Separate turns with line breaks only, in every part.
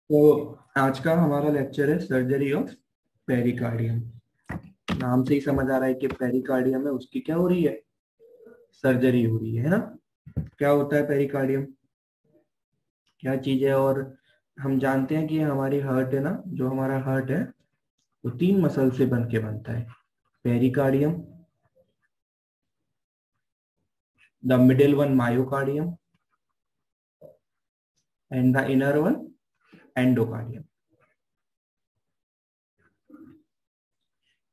तो आज का हमारा लेक्चर है सर्जरी ऑफ पेरिकार्डियम। नाम से ही समझ आ रहा है कि पेरिकार्डियम है, उसकी क्या हो रही है, सर्जरी हो रही है ना। क्या होता है पेरिकार्डियम, क्या चीज है। और हम जानते हैं कि हमारी हार्ट है ना, जो हमारा हार्ट है वो तीन मसल से बन के बनता है। Pericardium, the middle one myocardium and the inner one endocardium.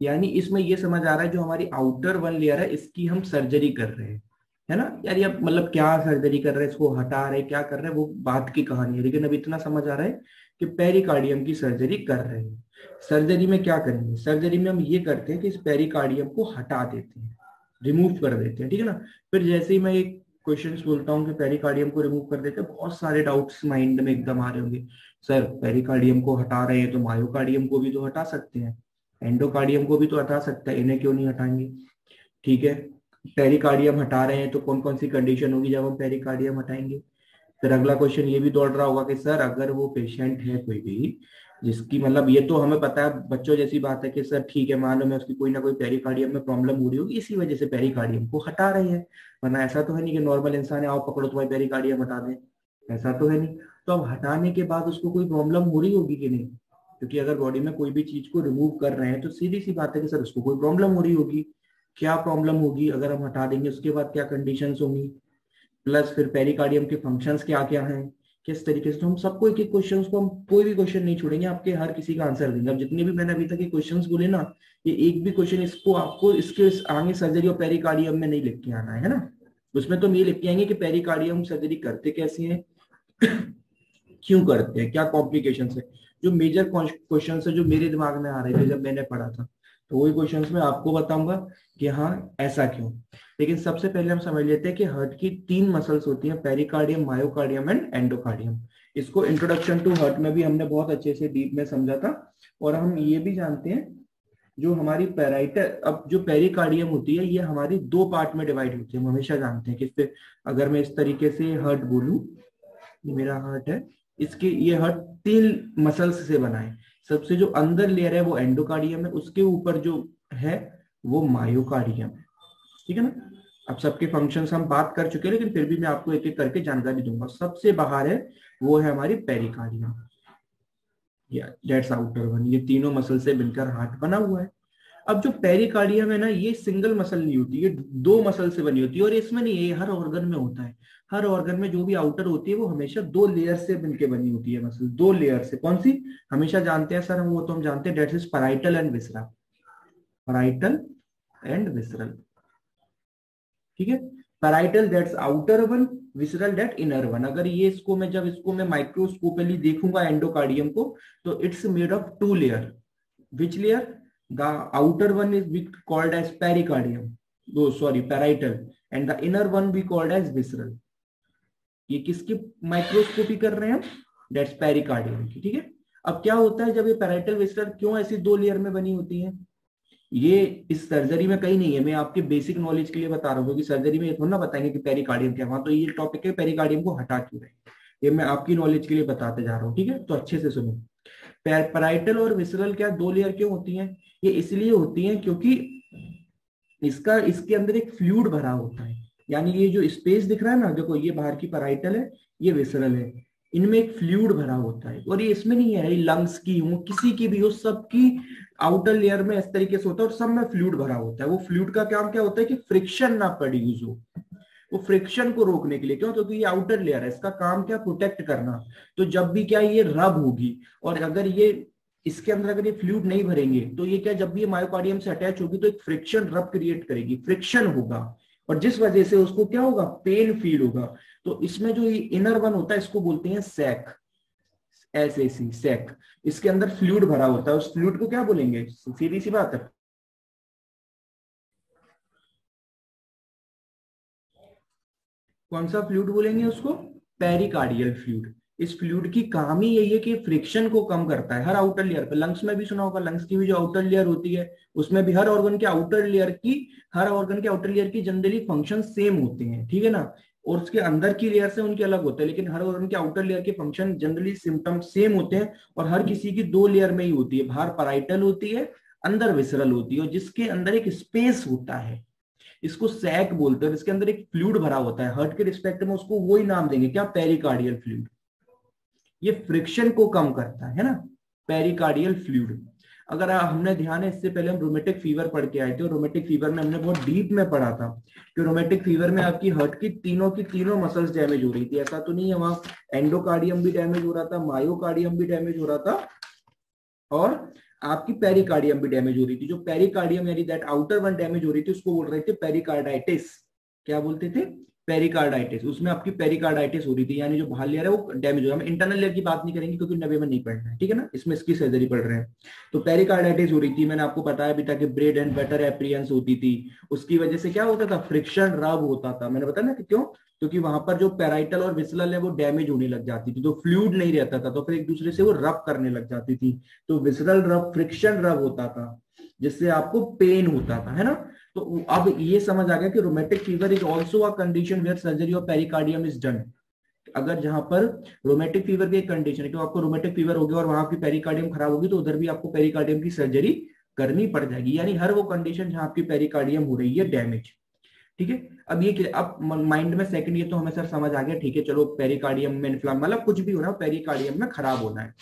यानी इसमें ये समझ आ रहा है जो हमारी आउटर वन लेयर है इसकी हम सर्जरी कर रहे हैं, है ना यार। ये मतलब क्या सर्जरी कर रहे हैं, इसको हटा रहे हैं, क्या कर रहे हैं वो बात की कहानी है, लेकिन अब इतना समझ आ रहा है कि पेरिकार्डियम की सर्जरी कर रहे हैं। सर्जरी में क्या करेंगे, सर्जरी में हम ये करते हैं कि इस पेरिकार्डियम को हटा देते हैं, रिमूव कर देते हैं, ठीक है ना। फिर जैसे ही मैं एक क्वेश्चन बोलता हूँ कि पेरिकार्डियम को रिमूव कर देते हैं, बहुत सारे डाउट्स माइंड में एकदम आ रहे होंगे। सर पेरिकार्डियम को हटा रहे हैं तो मायोकार्डियम को भी तो हटा सकते हैं, एंडोकार्डियम को भी तो हटा सकता है, इन्हें क्यों नहीं हटाएंगे। ठीक है, पेरिकार्डियम हटा रहे हैं तो कौन कौन सी कंडीशन होगी जब हम पेरिकार्डियम हटाएंगे। फिर अगला क्वेश्चन ये भी दौड़ रहा होगा कि सर अगर वो पेशेंट है कोई भी जिसकी, मतलब ये तो हमें पता है बच्चों जैसी बात है कि सर ठीक है मान लो मैं उसकी कोई ना कोई पेरिकार्डियम में प्रॉब्लम हो रही होगी, इसी वजह से पेरिकार्डियम को हटा रहे हैं। वरना ऐसा तो है नहीं कि नॉर्मल इंसान है आओ पकड़ो तुम्हारी पेरिकार्डियम हटा दें, ऐसा तो है नहीं। तो अब हटाने के बाद उसको कोई प्रॉब्लम हो रही होगी कि नहीं, क्योंकि अगर बॉडी में कोई भी चीज को रिमूव कर रहे हैं तो सीधी सी बात है कि सर उसको कोई प्रॉब्लम हो रही होगी। क्या प्रॉब्लम होगी अगर हम हटा देंगे, उसके बाद क्या कंडीशंस होंगी, प्लस फिर पेरिकार्डियम के फंक्शंस क्या क्या हैं, किस तरीके से। तो हम सबको एक एक क्वेश्चन को, हम कोई भी क्वेश्चन नहीं छोड़ेंगे, आपके हर किसी का आंसर देंगे। अब जितने भी मैंने अभी तक ये क्वेश्चन बोले ना, ये एक भी क्वेश्चन इसको आपको इसके आगे सर्जरी और पेरिकार्डियम में नहीं लिख के आना है ना। उसमें तो हम ये लिख के आएंगे कि पेरिकार्डियम सर्जरी करते कैसे हैं, क्यों करते हैं, क्या कॉम्प्लिकेशन है। जो मेजर क्वेश्चन है जो मेरे दिमाग में आ रहे थे जब मैंने पढ़ा था, तो वही क्वेश्चंस मैं आपको बताऊंगा कि हाँ ऐसा क्यों। लेकिन सबसे पहले हम समझ लेते हैं कि हार्ट की तीन मसल्स होती हैं, पेरिकार्डियम, मायोकार्डियम एंड एंडोकार्डियम। इसको इंट्रोडक्शन टू हार्ट में भी हमने बहुत अच्छे से डीप में समझा था। और हम ये भी जानते हैं जो हमारी पेराइटल, अब जो पेरिकार्डियम होती है ये हमारी दो पार्ट में डिवाइड होती है, हम हमेशा जानते हैं कि इस पे अगर मैं इस तरीके से हार्ट बोलूं, ये मेरा हार्ट है, इसके ये हार्ट तीन मसल्स से बना है। सबसे जो अंदर लेयर है वो एंडोकार्डियम है, उसके ऊपर जो है वो मायोकार्डियम है, ठीक है ना। अब सबके फंक्शंस हम बात कर चुके हैं, लेकिन फिर भी मैं आपको एक एक करके जानकारी दूंगा। सबसे बाहर है वो है हमारी पेरिकार्डियम, या दैट्स आउटर वन। ये तीनों मसल से मिलकर हार्ट बना हुआ है। अब जो पेरिकार्डियम है ना, ये सिंगल मसल नहीं होती, ये दो मसल से बनी होती है। और इसमें नहीं है, ये हर ऑर्गन में होता है। हर ऑर्गन में जो भी आउटर होती है वो हमेशा दो लेयर से मिलकर बनी होती है मसल, दो लेयर से। कौन सी, हमेशा जानते हैं सर हम, वो तो हम जानते हैं, that is parietal and visceral, parietal and visceral, ठीक है। Parietal that's outer one, visceral that inner one. अगर ये इसको मैं, जब इसको मैं माइक्रोस्कोपली देखूंगा एंडोकार्डियम को, तो it's made of two layer. Which layer? The outer one is we called as pericardium. Oh, sorry, parietal. And the inner one we called as visceral. ये किसकी माइक्रोस्कोपी कर रहे हैं हम, डेट्स पेरिकार्डियम की, ठीक है। अब क्या होता है जब ये पैराइटल विसरल क्यों ऐसी दो लेयर में बनी होती है, ये इस सर्जरी में कहीं नहीं है, मैं आपके बेसिक नॉलेज के लिए बता रहा हूँ, क्योंकि सर्जरी में ये थोड़ा ना बताएंगे कि पेरिकार्डियम क्या, वहां तो ये टॉपिक है पेरिकार्डियम को हटा क्यों रहे, ये मैं आपकी नॉलेज के लिए बताते जा रहा हूँ, ठीक है। तो अच्छे से सुनो, पैराइटल और विसरल क्या दो लेयर क्यों होती हैं, ये इसलिए होती हैं क्योंकि इसका, इसके अंदर एक फ्लूइड भरा होता है। यानी ये जो स्पेस दिख रहा है ना, देखो ये बाहर की पैराइटल है, ये विसरल है, इनमें एक फ्लूइड भरा होता है। और ये इसमें नहीं है, लंग्स की हो, किसी की भी हो, सबकी आउटर लेयर में इस तरीके से होता है और सब में फ्लूइड भरा होता है। वो फ्लूइड का काम क्या होता है कि फ्रिक्शन ना प्रोड्यूस हो, वो फ्रिक्शन को रोकने के लिए, क्यों, क्योंकि ये आउटर लेयर है, इसका काम क्या, प्रोटेक्ट करना। तो जब भी क्या ये रब होगी, और अगर ये इसके अंदर अगर ये फ्लूइड नहीं भरेंगे तो ये क्या, जब भी ये मायोकार्डियम से अटैच होगी तो एक फ्रिक्शन रब क्रिएट करेगी, फ्रिक्शन होगा, और जिस वजह से उसको क्या होगा, पेन फील होगा। तो इसमें जो ये इनर वन होता है इसको बोलते हैं सैक, SAC, सैक। इसके अंदर फ्लूइड भरा होता है, उस फ्लूइड को क्या बोलेंगे, सीधी सी बात है, कौन सा फ्लूइड बोलेंगे उसको, पेरिकार्डियल फ्लूइड। इस फ्लूइड की काम ही यही है कि फ्रिक्शन को कम करता है हर आउटर लेयर पे। लंग्स में भी सुना होगा, लंग्स की भी जो आउटर लेयर होती है उसमें भी हर ऑर्गन के आउटर लेयर की, हर ऑर्गन के आउटर लेयर की जनरली फंक्शन सेम होते हैं, ठीक है ना। और उसके अंदर की लेयर से उनके अलग होते हैं, लेकिन हर ऑर्गन के आउटर लेयर के फंक्शन जनरली सिम्टम सेम होते हैं, और हर किसी की दो लेयर में ही होती है, बाहर पैराइटल होती है, अंदर विसरल होती है, और जिसके अंदर एक स्पेस होता है, इसको सैक बोलते हैं, इसके अंदर एक फ्लूइड भरा होता है। हार्ट के रिस्पेक्ट में उसको वही नाम देंगे, क्या, पेरिकार्डियल फ्लूइड। ये फ्रिक्शन को कम करता है ना, पेरिकार्डियल फ्लूइड। अगर हमने ध्यान है, इससे पहले हम रोमेटिक फीवर पढ़ के आए थे, और रोमेटिक फीवर में हमने बहुत डीप में पढ़ा था कि रोमेटिक फीवर में आपकी हार्ट की तीनों मसल्स डैमेज हो रही थी। ऐसा तो नहीं है, वहां एंडोकार्डियम भी डैमेज हो रहा था, मायोकार्डियम भी डैमेज हो रहा था, और आपकी पेरिकार्डियम भी डैमेज हो रही थी। जो पेरिकार्डियम यानी दैट आउटर वन डैमेज हो रही थी, उसको बोल रहे थे पेरिकार्डाइटिस। क्या बोलते थे? पेरिकार्डाइटिस। उसमें आपकी पेरिकार्डाइटिस हो रही थी, यानी जो बाहर लेयर है वो डैमेज हो रहा है। हम इंटरनल लेयर की बात नहीं करेंगे क्योंकि नवे में नहीं पढ़ना है, ठीक है ना, इसमें इसकी सर्जरी पढ़ रहे हैं। तो पेरिकार्डाइटिस हो रही थी, मैंने आपको बताया भी था कि ब्रेड एंड बटर एप्रियंस होती थी। उसकी वजह से क्या होता था? फ्रिक्शन रब होता था। मैंने बताया ना कि क्यों, क्योंकि वहां पर जो पैराइटल और विसरल है वो डैमेज होने लग जाती थी, तो फ्लूइड नहीं रहता था, तो फिर एक दूसरे से वो रब करने लग जाती थी। तो विसरल रब, फ्रिक्शन रब होता था, जिससे आपको पेन होता था, है ना। तो अब ये समझ आ गया कि rheumatic fever is also a condition where surgery of pericardium is done. अगर जहां पर रोमेटिक फीवर की एक कंडीशन है कि आपको रोमेटिक फीवर हो गया और वहां की पेरिकार्डियम खराब होगी, तो उधर भी आपको पेरिकार्डियम की सर्जरी करनी पड़ जाएगी। यानी हर वो कंडीशन जहां आपकी पेरिकार्डियम हो रही है डैमेज, ठीक है। अब ये अब माइंड में सेकंड, ये तो हमें सर समझ आ गया, ठीक है, चलो पेरिकार्डियम में इन्फ्लाम, मतलब कुछ भी हो रहा है पेरिकार्डियम में खराब होना है।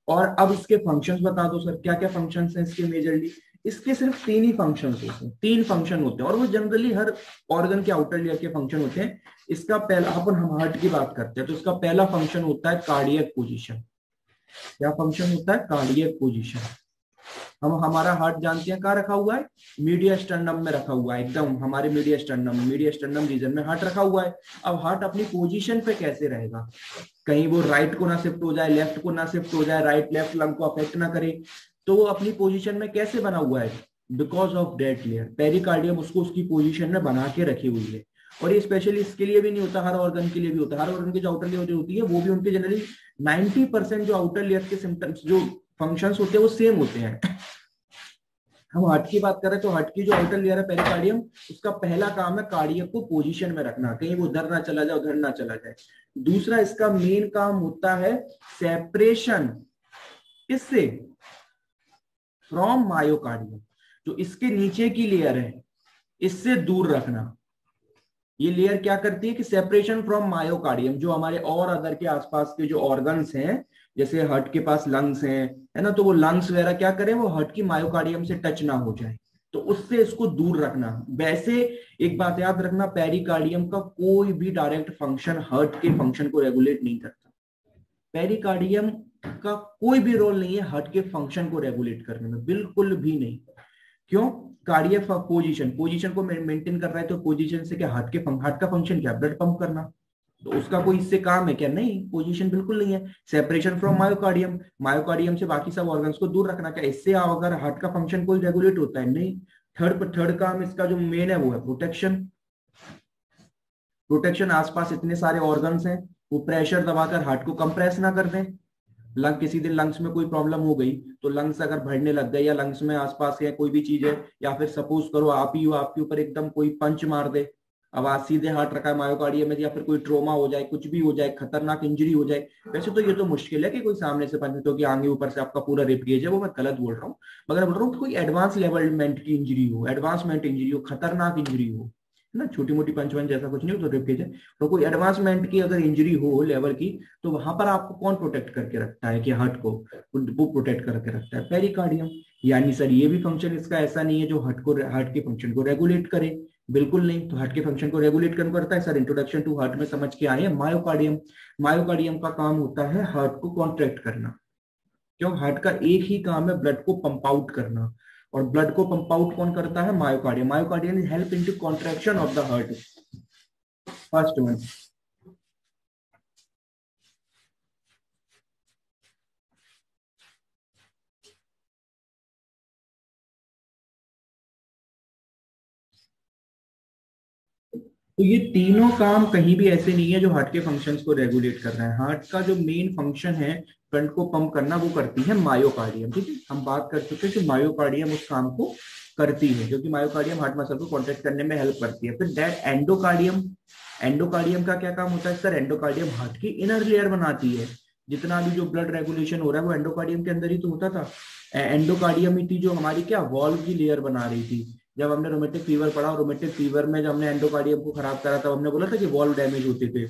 और अब इसके फंक्शंस बता दो सर, क्या क्या फंक्शंस हैं इसके मेजरली। इसके सिर्फ तीन ही फंक्शंस होते हैं, तीन फंक्शन होते हैं, और वो जनरली हर ऑर्गन के आउटर लेयर के फंक्शन होते हैं। इसका पहला, अपन हम हार्ट की बात करते हैं, तो इसका पहला फंक्शन होता है कार्डियक पोजीशन। क्या फंक्शन होता है? Cardiac position. हम हमारा हार्ट जानते हैं कहाँ रखा हुआ है? मीडिया स्टर्नम में रखा हुआ है, एकदम हमारे मीडिया स्टर्नम रीजन में हार्ट रखा हुआ है। अब हार्ट अपनी पोजीशन पे कैसे रहेगा? कहीं वो राइट को ना शिफ्ट हो जाए, लेफ्ट को ना शिफ्ट हो जाए, राइट लेफ्ट लंग को अफेक्ट ना करे, तो वो अपनी पोजीशन में कैसे बना हुआ है? Because of dead layer, pericardium उसको उसकी पोजीशन में बना के रखी हुई है। और ये स्पेशली इसके लिए भी नहीं होता, हर ऑर्गन के लिए भी होता है। हर ऑर्गन की जो आउटर लेयर होती है वो भी उनके जनरली 90% जो आउटर लेयर के सिम्टम्स, जो फंक्शंस होते हैं वो सेम होते हैं। हम हार्ट की बात कर रहे हैं, तो हार्ट की जो आउटर लेयर है पेरिकार्डियम, उसका पहला काम है कार्डियक को पोजीशन में रखना, कहीं वो उधर ना चला जाए, उधर ना चला जाए। दूसरा इसका मेन काम होता है सेपरेशन, किससे? From myocardium. जो इसके नीचे की लेयर है, इससे दूर रखना। ये लेयर क्या करती है कि सेपरेशन फ्रॉम मायोकार्डियम, जो हमारे और अदर के आसपास के जो ऑर्गन्स हैं, जैसे हार्ट के पास लंग्स हैं, है ना, तो वो लंग्स वगैरह क्या करें, वो हार्ट की मायोकार्डियम से टच ना हो जाए, तो उससे इसको दूर रखना। वैसे एक बात याद रखना, पेरिकार्डियम का कोई भी डायरेक्ट फंक्शन हार्ट के फंक्शन को रेगुलेट नहीं करता। पेरिकार्डियम का कोई भी रोल नहीं है हार्ट के फंक्शन को रेगुलेट करने में, बिल्कुल भी नहीं। क्यों? कार्डियक पोजीशन को मेंटेन कर रहा है, तो पोजीशन से क्या, हार्ट का फंक्शन क्या, ब्लड पंप करना, तो उसका कोई इससे काम है क्या? नहीं, पोजीशन बिल्कुल नहीं है। सेपरेशन फ्रॉम मायोकार्डियम, मायोकार्डियम से बाकी सब ऑर्गन्स को दूर रखना, क्या इससे अगर हार्ट का फंक्शन कोई रेगुलेट होता है? नहीं। थर्ड काम इसका जो मेन है वो है प्रोटेक्शन। प्रोटेक्शन, आसपास इतने सारे ऑर्गन्स हैं, वो प्रेशर दबाकर हार्ट को कंप्रेस ना कर दें। लंग, किसी दिन लंग्स में कोई प्रॉब्लम हो गई, तो लंग्स अगर भरने लग गए, या लंग्स में आसपास है कोई भी चीज है, या फिर सपोज करो आप ही हो, आपके ऊपर एकदम कोई पंच मार दे, अब आज सीधे हार्ट रखा है मायोकार्डियम में, या फिर कोई ट्रोमा हो जाए, कुछ भी हो जाए, खतरनाक इंजरी हो जाए। वैसे तो ये तो मुश्किल है कि कोई सामने से पंच, तो कि आगे ऊपर से आपका पूरा रिप गेज है, वो मैं गलत बोल रहा हूँ, मगर बोल रहा हूँ कोई एडवांस लेवलमेंट की इंजरी हो, एडवांसमेंट इंजरी हो, खतरनाक इंजरी हो, है ना, छोटी मोटी पंच वंच जैसा कुछ नहीं हो तो रिप गेज है। तो कोई एडवांसमेंट की अगर इंजरी हो लेवल की, तो वहां पर आपको कौन प्रोटेक्ट करके रखता है कि हार्ट को, वो प्रोटेक्ट करके रखता है पेरिकार्डियम। यानी सर ये भी फंक्शन इसका ऐसा नहीं है जो हार्ट के फंक्शन को रेगुलेट करे, बिल्कुल नहीं। तो हार्ट के फंक्शन को रेगुलेट कौन करता है? सर इंट्रोडक्शन टू हार्ट में समझ के आए हैं, मायोकार्डियम। मायोकार्डियम का काम होता है हार्ट को कॉन्ट्रैक्ट करना। क्यों? हार्ट का एक ही काम है ब्लड को पंप आउट करना, और ब्लड को पंप आउट कौन करता है? Myocardium. Myocardium is help into contraction of the heart, first one. तो ये तीनों काम कहीं भी ऐसे नहीं है जो हार्ट के फंक्शंस को रेगुलेट कर रहे हैं। हार्ट का जो मेन फंक्शन है ब्लड को पंप करना, वो करती है मायोकार्डियम, ठीक है। हम बात कर चुके हैं कि मायोकार्डियम उस काम को करती है, क्योंकि मायोकार्डियम हार्ट मसल को कॉन्ट्रैक्ट करने में हेल्प करती है। फिर दैट एंडोकार्डियम, एंडोकार्डियम का क्या काम होता है सर? एंडोकार्डियम हार्ट की इनर लेयर बनाती है। जितना भी जो ब्लड रेगुलेशन हो रहा है वो एंडोकार्डियम के अंदर ही तो होता था। एंडोकार्डियम ही थी जो हमारी क्या वॉल्व की लेयर बना रही थी। जब हमने रोमेटिक फीवर पढ़ा, रोमेटिक फीवर में जब हमने एंडोकार्डियम को खराब करा तब हमने बोला था कि वॉल्व डैमेज होते थे।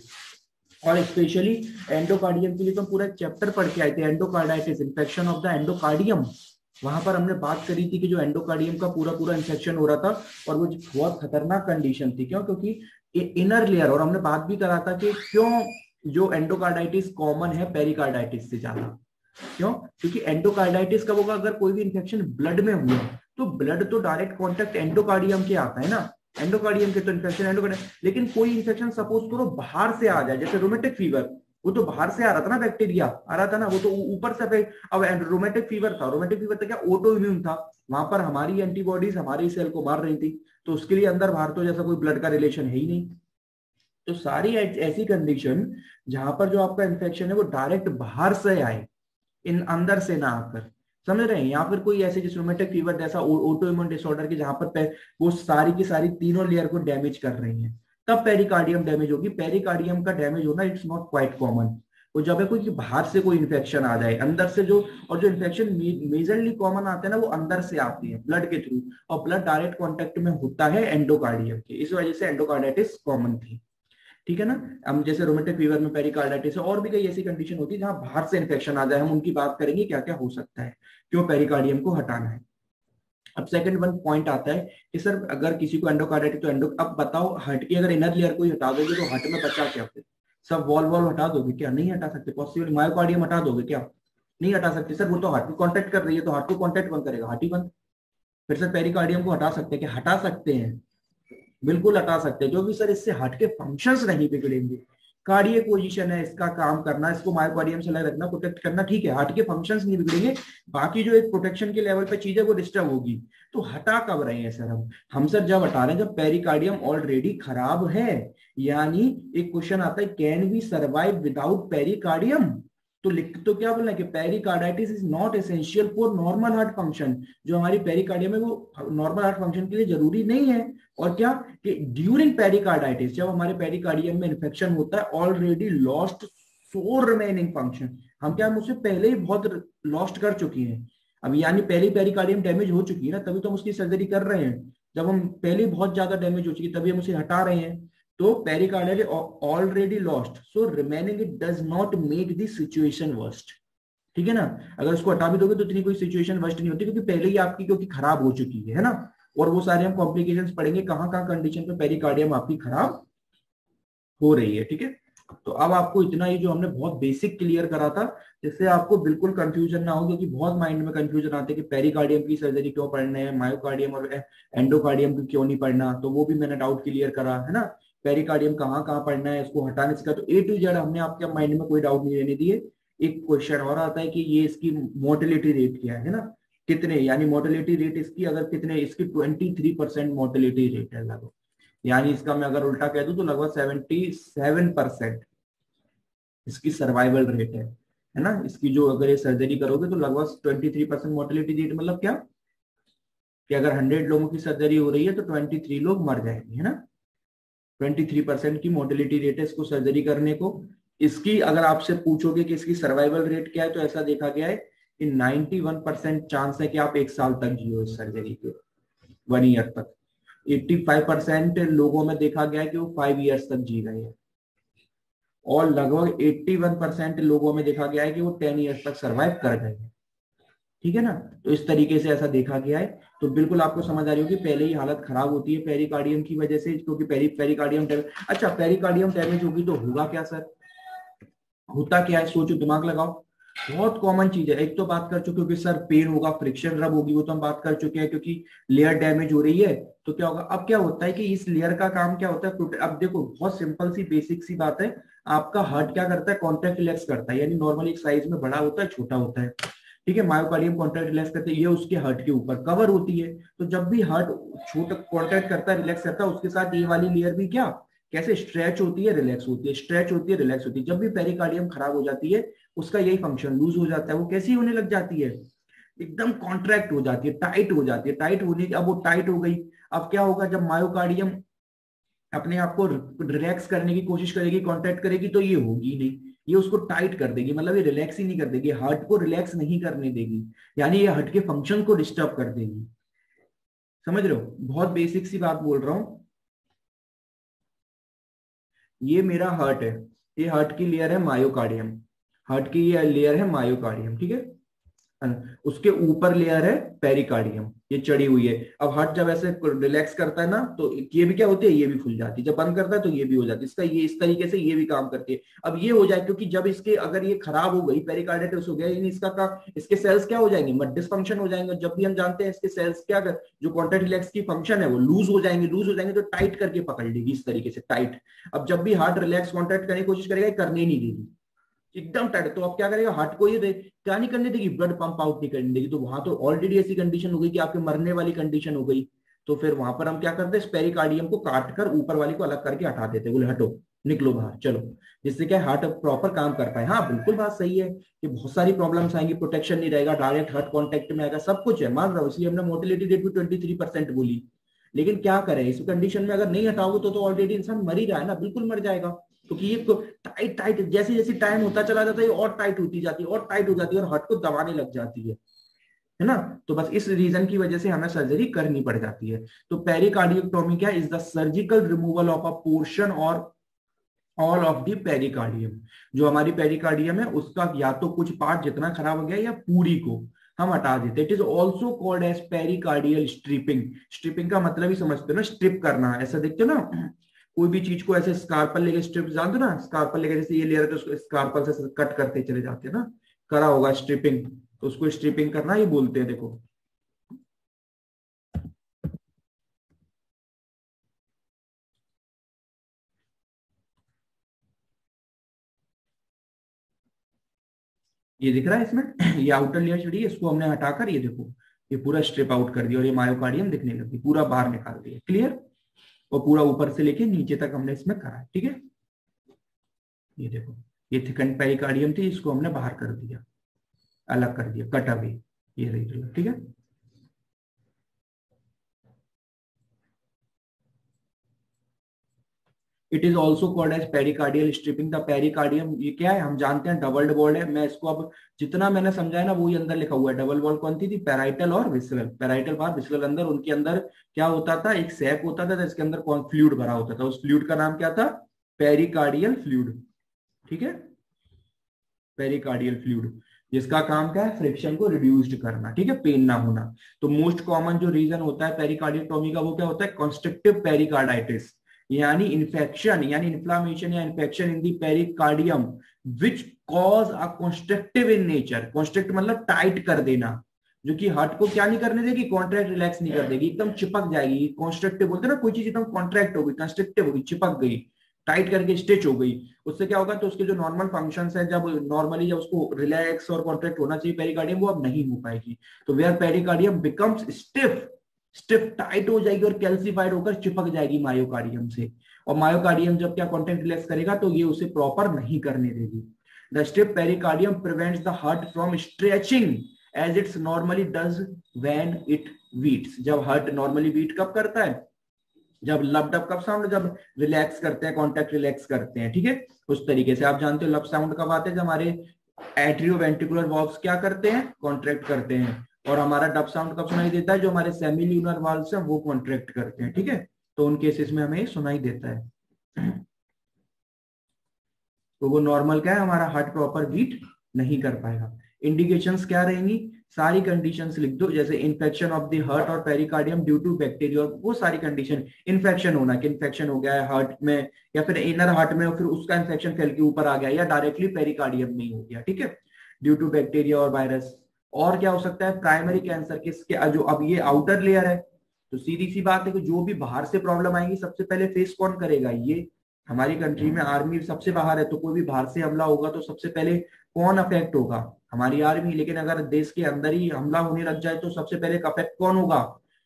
और स्पेशली एंडोकार्डियम के लिए तो पूरा चैप्टर पढ़ के आए थे, endocarditis, infection of the endocardium. वहां पर हमने बात करी थी कि जो एंडोकार्डियम का पूरा पूरा इन्फेक्शन हो रहा था और वो बहुत खतरनाक कंडीशन थी। क्यों? क्योंकि इनर लेयर, और हमने बात भी करा था कि क्यों जो एंडोकार्डाइटिस कॉमन है पेरिकार्डाइटिस से ज्यादा। क्यों? क्योंकि एंडोकार्डाइटिस कब होगा? अगर कोई भी इन्फेक्शन ब्लड में हुआ तो ब्लड तो डायरेक्ट कॉन्टेक्ट एंडोकार्डियम के आता है ना, एंडोकार्डियम के तो इन्फेक्शन एंडोकार्डियम। लेकिन कोई इन्फेक्शन सपोज करो बाहर से आ जाए, जैसे रोमेटिक फीवर, वो तो बाहर से आ रहा था ना, बैक्टीरिया आ रहा था ना, वो तो ऊपर से। अब रोमेटिक फीवर था, रोमेटिक फीवर था क्या? ऑटो इम्यून था, वहां पर हमारी एंटीबॉडीज हमारी सेल को मार रही थी, तो उसके लिए अंदर बाहर तो जैसा कोई ब्लड का रिलेशन है ही नहीं। तो सारी ऐसी कंडीशन जहां पर जो आपका इन्फेक्शन है वो डायरेक्ट बाहर से आए, इन अंदर से ना आकर, समझ रहे हैं? या फिर कोई ऐसे जिस रोमेटिक फीवर जैसा ऑटो इम्यून डिसऑर्डर की जहां पर वो सारी की सारी तीनों लेयर को डैमेज कर रही है, तब पेरिकार्डियम डैमेज होगी। पेरिकार्डियम का डैमेज होना इट्स नॉट क्वाइट कॉमन। वो जब है कोई कि बाहर से कोई इन्फेक्शन आ जाए, अंदर से जो, और जो इन्फेक्शन मेजरली कॉमन आते हैं ना वो अंदर से आती है ब्लड के थ्रू, और ब्लड डायरेक्ट कॉन्टेक्ट में होता है एंडोकार्डियम के, इस वजह से एंडोकार्डाइटिस कॉमन थी। ठीक है ना? हम जैसे रोमेटिक फीवर में पेरिकार्डाइटिस है, और भी कई ऐसी कंडीशन होती है जहां बाहर से इन्फेक्शन आ जाए, हम उनकी बात करेंगे क्या क्या हो सकता है, क्यों पेरिकार्डियम को हटाना है। अब सेकंड वन पॉइंट आता है कि सर अगर किसी को एंडोकार्डाइटिस तो अब बताओ हार्ट की अगर इनर लेयर को ही हटा दोगे तो हार्ट में बचा क्या? फिर सब वॉल वॉल हटा दोगे क्या? नहीं हटा सकते पॉसिबल। मायोकार्डियम हटा दोगे क्या? नहीं हटा सकते सर, वो तो हार्ट को कॉन्टेक्ट कर रही है, तो हार्ट को कॉन्टेक्ट कौन करेगा? हार्ट ही बंद। फिर सर पेरिकार्डियम को हटा सकते हैं क्या? हटा सकते हैं, बिल्कुल हटा सकते हैं। जो भी सर इससे हार्ट के फंक्शंस नहीं बिगड़ेंगे, कार्डियक पोजीशन है इसका काम करना, इसको मायोकार्डियम से अलग रखना, प्रोटेक्ट करना, ठीक है, हार्ट के फंक्शंस नहीं बिगड़ेंगे, बाकी जो एक प्रोटेक्शन के लेवल पे चीज है वो डिस्टर्ब होगी। तो हटा कब रहे हैं सर हम सर जब हटा रहे हैं जब पेरिकार्डियम ऑलरेडी खराब है। यानी एक क्वेश्चन आता है, can we survive without pericardium? तो लिख तो क्या बोलना है कि pericarditis is not essential for normal heart function. जो हमारी पेरिकार्डियम है वो नॉर्मल हार्ट फंक्शन के लिए जरूरी नहीं है। और क्या कि ड्यूरिंग पेरिकार्डाइटिस, जब हमारे पेरिकार्डियम में इन्फेक्शन होता है, already lost so remaining function, हम क्या उससे पहले ही बहुत लॉस्ट कर चुकी हैं। अब यानी पहले पेरिकार्डियम डैमेज हो चुकी है ना, तभी तो हम उसकी सर्जरी कर रहे हैं। जब हम पहले बहुत ज्यादा डैमेज हो चुकी है तभी हम उसे हटा रहे हैं। तो pericardial already lost, so remaining it does not make the situation worst. ठीक है ना? अगर उसको हटा भी दोगे तो इतनी कोई सिचुएशन वर्स्ट नहीं होती, क्योंकि पहले ही आपकी क्योंकि खराब हो चुकी है ना। और वो सारे हम कॉम्प्लिकेशंस पढ़ेंगे कहाँ कहाँ कंडीशन पे पेरिकार्डियम आपकी खराब हो रही है। ठीक है? तो अब आपको इतना ही जो हमने बहुत बेसिक क्लियर करा था, जिससे आपको बिल्कुल कंफ्यूजन ना हो, क्योंकि बहुत माइंड में कंफ्यूजन आते हैं कि पेरिकार्डियम की सर्जरी क्यों पढ़ना है, मायोकार्डियम और एंडोकार्डियम की क्यों नहीं पढ़ना। तो वो भी मैंने डाउट क्लियर करा है ना। पेरिकार्डियम कहाँ कहाँ पढ़ना है, इसको हटाने से तो ए टू जेड हमने आपके माइंड में कोई डाउट नहीं रहने दिए। एक क्वेश्चन और आता है कि ये इसकी मोर्टेलिटी रेट क्या है ना, कितने, यानी मोर्टेलिटी रेट इसकी अगर कितने, इसकी 23% मोर्टेलिटी रेट है लगभग। यानी इसका मैं अगर उल्टा कह दूं तो लगभग 77% इसकी सर्वाइवल रेट है ना। इसकी जो अगर ये सर्जरी करोगे तो लगभग 23% मोर्टेलिटी रेट, मतलब क्या कि अगर 100 लोगों की सर्जरी हो रही है तो 23 लोग मर जाएंगे, है ना। 23% की मोर्टेलिटी रेट है इसको सर्जरी करने को। इसकी अगर आपसे पूछोगे कि इसकी सर्वाइवल रेट क्या है, तो ऐसा देखा गया है कि 91% चांस है कि आप 1 साल तक जियो इस सर्जरी के, 1 ईयर तक। 85% लोगों में देखा गया है कि वो 5 ईयर्स तक जी रहे हैं, और लगभग 81% लोगों में देखा गया है कि वो 10 ईयर्स तक सर्वाइव कर गए हैं। ठीक है ना? तो इस तरीके से ऐसा देखा गया है। तो बिल्कुल आपको समझ आ रही होगी, पहले ही हालत खराब होती है पेरिकार्डियम की वजह से, क्योंकि पेरिकार्डियम डैमेज। अच्छा, पेरिकार्डियम डैमेज होगी तो होगा क्या सर? होता क्या है, सोचो, दिमाग लगाओ। बहुत कॉमन चीज है। एक तो बात कर चुके हो कि सर पेन होगा, फ्रिक्शन रब होगी, वो तो हम बात कर चुके हैं, क्योंकि लेयर डैमेज हो रही है तो क्या होगा। अब क्या होता है कि इस लेयर का काम क्या होता है, अब देखो बहुत सिंपल सी बेसिक सी बात है। आपका हार्ट क्या करता है, कॉन्ट्रैक्ट रिलैक्स करता है, यानी नॉर्मली साइज में बड़ा होता है, छोटा होता है। ठीक है, मायोकार्डियम कॉन्ट्रैक्ट रिलैक्स करते हैं, ये उसके हार्ट के ऊपर कवर होती है। तो जब भी हार्ट छोटा कॉन्ट्रैक्ट करता है, रिलैक्स करता है, उसके साथ ये वाली लेयर भी क्या, कैसे स्ट्रेच होती है, रिलैक्स होती है, स्ट्रेच होती है, रिलैक्स होती है। जब भी पेरिकार्डियम खराब हो जाती है उसका यही फंक्शन लूज हो जाता है। वो कैसी होने लग जाती है, एकदम कॉन्ट्रैक्ट हो जाती है, टाइट हो जाती है। टाइट होने की, अब वो टाइट हो गई, अब क्या होगा, जब मायोकार्डियम अपने आप को रिलैक्स करने की कोशिश करेगी, कॉन्ट्रैक्ट करेगी, तो ये होगी नहीं, ये उसको टाइट कर देगी, मतलब ये रिलैक्स ही नहीं कर देगी, हार्ट को रिलैक्स नहीं करने देगी, यानी ये हार्ट के फंक्शन को डिस्टर्ब कर देगी। समझ रहे हो, बहुत बेसिक सी बात बोल रहा हूं। ये मेरा हार्ट है, ये हार्ट की लेयर है मायोकार्डियम, हार्ट की ये लेयर है मायोकार्डियम, ठीक है। उसके ऊपर लेयर है पेरिकार्डियम, ये चढ़ी हुई है। अब हार्ट जब ऐसे रिलैक्स करता है ना, तो ये भी क्या होती है, ये भी खुल जाती है, जब बंद करता है तो ये भी हो जाती है, इसका ये इस तरीके से ये भी काम करती है। अब ये हो जाए, क्योंकि जब इसके अगर ये खराब हो गई, पेरिकार्डियटिस हो गया, यानी इसका का इसके सेल्स क्या हो जाएंगे, मत डिसफंक्शन हो जाएंगे। जब भी हम जानते हैं इसके सेल्स क्या जो कॉन्टैक्ट रिलैक्स की फंक्शन है वो लूज हो जाएंगे, लूज हो जाएंगे तो टाइट करके पकड़ लेगी इस तरीके से, टाइट। अब जब भी हार्ट रिलैक्स कॉन्टैक्ट करने की कोशिश करेगा, करने ही नहीं देगी, एकदम टाइट। तो अब क्या करेगा, हार्ट को ये क्या नहीं करने देगी, ब्लड पंप आउट नहीं करने देगी। तो वहां तो ऑलरेडी ऐसी कंडीशन हो गई कि आपके मरने वाली कंडीशन हो गई। तो फिर वहां पर हम क्या करते हैं, पेरिकार्डियम को काट कर ऊपर वाली को अलग करके हटा देते हैं, बोले हटो, निकलो बाहर, चलो, जिससे क्या हार्ट प्रॉपर काम कर पाए। हाँ बिल्कुल बात सही है कि बहुत सारी प्रॉब्लम्स आएंगी, प्रोटेक्शन नहीं रहेगा, डायरेक्ट हार्ट कॉन्टेक्ट में आएगा, सब कुछ है, मान रहा हूँ, इसलिए हमने मोर्टेलिटी रेट भी 23% बोली। लेकिन क्या करें, इस कंडीशन में अगर नहीं हटाओगे तो ऑलरेडी इंसान मर ही रहा है ना, बिल्कुल मर जाएगा। क्योंकि ये टाइट टाइट जैसे जैसे टाइम होता चला जाता है, और टाइट होती जाती है, और टाइट हो जाती है, और हार्ट को दबाने लग जाती है ना। तो बस इस रीजन की वजह से हमें सर्जरी करनी पड़ जाती है। तो पेरिकार्डियोटॉमी क्या, is the surgical removal of a portion और ऑल ऑफ द पेरिकार्डियम। जो हमारी पेरिकार्डियम है उसका या तो कुछ पार्ट जितना खराब हो गया, या पूरी को हम हटा देते। It is also called as pericardial stripping. Stripping का मतलब ही समझते हो ना, स्ट्रिप करना, ऐसा देखते हो ना, कोई भी चीज को ऐसे स्कारपल लेके, स्ट्रिप जानते हो ना, स्कारपल लेके, जैसे ये लेयर है तो उसको स्कारपल से कट करते चले जाते हैं ना, करा होगा स्ट्रिपिंग, तो उसको स्ट्रिपिंग करना ही बोलते हैं। देखो ये दिख रहा है इसमें ये आउटर लेयर छिड़ी है, इसको हमने हटाकर ये देखो, ये पूरा स्ट्रिप आउट कर दिया, और ये मायोकार्डियम दिखने लगी, पूरा बाहर निकाल दिया, क्लियर। और पूरा ऊपर से लेके नीचे तक हमने इसमें करा है, ठीक है। ये देखो, ये थिकन पेरिकार्डियम थी, इसको हमने बाहर कर दिया, अलग कर दिया, कट अवे, ये रही, ठीक है। It is also called as pericardial stripping. The pericardium ये क्या है, हम जानते हैं डबल्ड वॉल्ड है। मैं इसको अब जितना मैंने समझाया ना, वही अंदर लिखा हुआ है। डबल वॉल्ड कौन थी पैराइटल और विसरल, पैराइटल बाहर, विसरल अंदर। उनके अंदर क्या होता था, एक सैक होता था जिसके अंदर कौन फ्लूइड भरा होता था, उस फ्लूइड का नाम क्या था, पेरिकार्डियल फ्लूइड, ठीक है। पेरिकार्डियल फ्लूइड, जिसका काम क्या है, फ्रिक्शन को रिड्यूस्ड करना, ठीक है, पेन ना होना। तो मोस्ट कॉमन जो रीजन होता है पेरिकार्डियोटॉमी का, वो क्या होता है, कॉन्स्ट्रिक्टिव पेरिकार्डाइटिस, यानी इन्फेक्शन, यानी इन्फ्लामेशन या infection in the pericardium which cause a constructive in nature. Constrict मतलब टाइट कर देना, जो कि हार्ट को क्या नहीं करने देगी, कॉन्ट्रैक्ट रिलैक्स नहीं कर देगी, एकदम चिपक जाएगी। कॉन्स्ट्रक्टिव बोलते हैं ना, कोई चीज एकदम कॉन्ट्रैक्ट हो गई, कंस्ट्रक्टिव हो गई, चिपक गई, टाइट करके स्टिच हो गई, उससे क्या होगा, तो उसके जो नॉर्मल फंक्शंस है, जब नॉर्मली जब उसको रिलैक्स और कॉन्ट्रैक्ट होना चाहिए पेरिकार्डियम, वो अब नहीं हो पाएगी। तो where pericardium becomes stiff, stiff tight हो जाएगी और कैल्सिफाइड होकर चिपक जाएगी मायोकार्डियम से। और मायोकार्डियम जब क्या कॉन्टैक्ट रिलैक्स करेगा, तो ये उसे प्रॉपर नहीं करने देगी। The stiff pericardium prevents the heart from stretching as it's normally does when it beats. जब हार्ट नॉर्मली बीट कब करता है, जब लब डब कब साउंड, जब रिलैक्स करते हैं, कॉन्टैक्ट रिलैक्स करते हैं, ठीक है। उस तरीके से आप जानते हो लब साउंड कब आते हैं, जब हमारे एट्रियो वेंट्रिकुलर वॉल्व्स क्या करते हैं, कॉन्ट्रैक्ट करते हैं। और हमारा डब साउंड कब सुनाई देता है, जो हमारे सेमिल्यूनर वॉल्व्स हैं वो कॉन्ट्रैक्ट करते हैं, ठीक है। तो उन केसेस में हमें सुनाई देता है। तो वो नॉर्मल क्या है, हमारा हार्ट प्रॉपर बीट नहीं कर पाएगा। इंडिकेशंस क्या रहेंगी, सारी कंडीशंस लिख दो, जैसे इन्फेक्शन ऑफ द हार्ट और पेरिकार्डियम ड्यू टू बैक्टीरिया, वो सारी कंडीशन। इन्फेक्शन होना कि इन्फेक्शन हो गया है हार्ट में, या फिर इनर हार्ट में, और फिर उसका इन्फेक्शन फैल के ऊपर आ गया, या डायरेक्टली पेरिकार्डियम में ही हो गया, ठीक है, ड्यू टू बैक्टीरिया और वायरस। और क्या हो सकता है, प्राइमरी कैंसर, किसके, जो अब ये आउटर लेयर है, तो सीधी सी बात है कि जो भी बाहर से प्रॉब्लम आएगी, सबसे पहले फेस कौन करेगा, ये हमारी कंट्री में आर्मी सबसे बाहर है, तो कोई भी बाहर से हमला होगा तो सबसे पहले कौन अफेक्ट होगा, हमारी आर्मी। लेकिन अगर देश के अंदर ही हमला होने लग जाए, तो सबसे पहले अफेक्ट कौन होगा,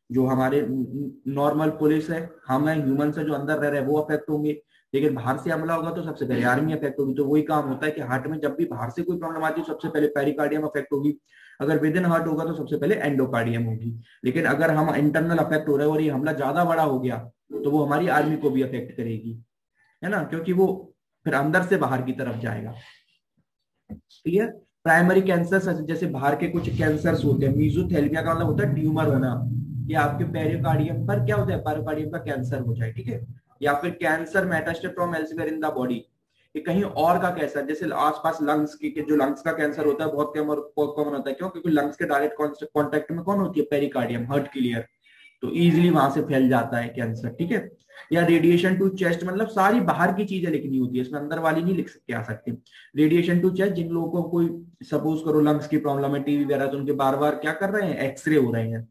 जो हमारे नॉर्मल पुलिस है, हम है, ह्यूमन है जो अंदर रह रहे हैं, वो अफेक्ट होंगे। लेकिन बाहर से हमला होगा तो सबसे पहले आर्मी अफेक्ट होगी। तो वही काम होता है कि हार्ट में जब भी बाहर से कोई प्रॉब्लम आती है, सबसे पहले पेरिकार्डियम अफेक्ट होगी। अगर विद इन हार्ट होगा तो सबसे पहले एंडोकार्डियम होगी। लेकिन अगर हम इंटरनल अफेक्ट हो रहा है और ये हमला ज्यादा बड़ा हो गया तो वो हमारी आर्मी को भी अफेक्ट करेगी, है ना, क्योंकि वो फिर अंदर से बाहर की तरफ जाएगा। क्लियर। प्राइमरी कैंसर जैसे बाहर के कुछ कैंसर्स होते हैं, मीजोथेल्मिया का मतलब होता है ट्यूमर होना, या आपके पेरिकार्डियम पर क्या होता है, पेरिकार्डियम का कैंसर हो जाए, ठीक है। या फिर cancer metastasis from elsewhere in the body, कि कहीं और का कैंसर, जैसे आसपास लंग्स की, जो लंग्स का कैंसर होता है बहुत कॉमन होता है। क्यों? क्योंकि लंग्स के डायरेक्ट कांटेक्ट में कौन होती है, पेरिकार्डियम, हार्ट क्लियर, तो इजीली वहां से फैल जाता है कैंसर, ठीक है। या रेडिएशन टू चेस्ट, मतलब सारी बाहर की चीजें लिखनी होती है, इसमें अंदर वाली नहीं लिख सकते, आ सकते। रेडिएशन टू चेस्ट, जिन लोगों को कोई सपोज करो लंग्स की प्रॉब्लम है, टीवी वगैरह, तो उनके बार बार क्या कर रहे हैं, एक्सरे हो रहे हैं।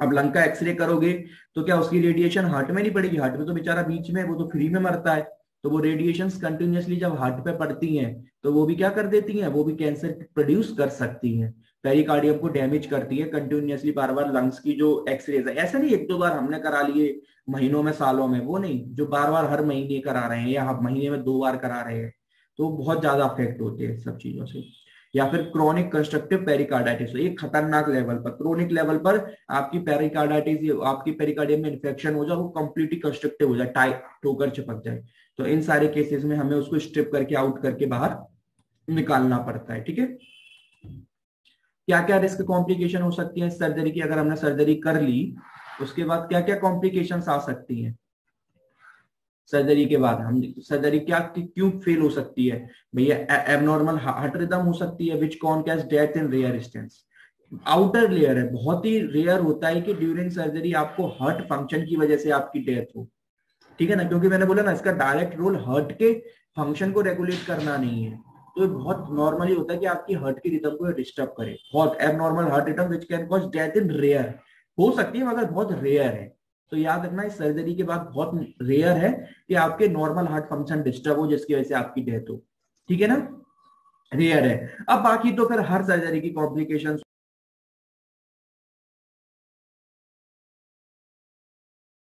अब लंग का एक्सरे करोगे तो क्या उसकी रेडिएशन हार्ट में नहीं पड़ेगी? हार्ट में तो बेचारा बीच में, वो तो फ्री में मरता है। तो वो रेडिएशन कंटिन्यूअसली जब हार्ट पे पड़ती हैं तो वो भी क्या कर देती हैं, वो भी कैंसर प्रोड्यूस कर सकती हैं, पेरिकार्डियम को डैमेज करती है कंटिन्यूअसली बार बार। लंग्स की जो एक्सरेज है, ऐसा नहीं एक दो बार हमने करा लिए महीनों में सालों में, वो नहीं, जो बार बार हर महीने करा रहे हैं या महीने में 2 बार करा रहे हैं, तो बहुत ज्यादा अफेक्ट होते हैं सब चीजों से। या फिर क्रोनिक कंस्ट्रक्टिव पेरिकार्डाइटिस, एक खतरनाक लेवल पर, क्रोनिक लेवल पर आपकी पेरिकार्डाइटिस, आपकी पेरिकार्डियम में इन्फेक्शन हो जाए, वो कंप्लीटली कंस्ट्रक्टिव हो जाए, टाइट ठोकर चिपक जाए, तो इन सारे केसेस में हमें उसको स्ट्रिप करके आउट करके बाहर निकालना पड़ता है, ठीक है। क्या क्या रिस्क कॉम्प्लिकेशन हो सकती है इस सर्जरी की? अगर हमने सर्जरी कर ली उसके बाद क्या क्या कॉम्प्लिकेशन आ सकती हैं सर्जरी के बाद? हम सर्जरी क्या क्यों फेल हो सकती है भैया? एबनॉर्मल हार्ट रिदम हो सकती है, which can cause death in rare instance. Outer layer है, बहुत ही रेयर होता है कि ड्यूरिंग सर्जरी आपको हार्ट फंक्शन की वजह से आपकी डेथ हो, ठीक है ना, क्योंकि मैंने बोला ना इसका डायरेक्ट रोल हार्ट के फंक्शन को रेगुलेट करना नहीं है। तो ये बहुत नॉर्मली होता है कि आपकी हार्ट की रिदम को डिस्टर्ब करे, बहुत abnormal heart rhythm which can cause death in rare, हो सकती है मगर बहुत रेयर है। तो याद रखना इस सर्जरी के बाद बहुत रेयर है कि आपके नॉर्मल हार्ट फंक्शन डिस्टर्ब हो जिसकी वजह से आपकी डेथ हो, ठीक है ना, रेयर है। अब बाकी तो फिर हर सर्जरी की कॉम्प्लिकेशन